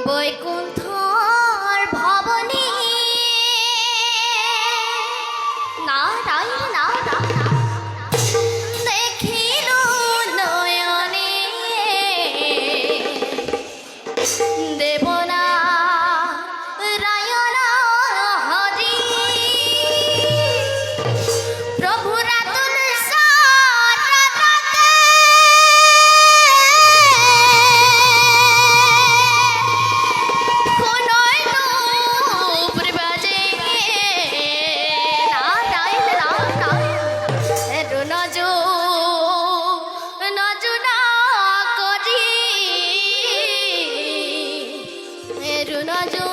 বৈকুণ্ঠর ভবনী নারায়ণ নারায়ণ দেখিল নয়নে দেবনা রায়ণ হরি প্রভু রাতুল সারদাকে কোনয় নূপুর বাজে নারায়ণ নারায়ণ নজো নজুনা করি নজো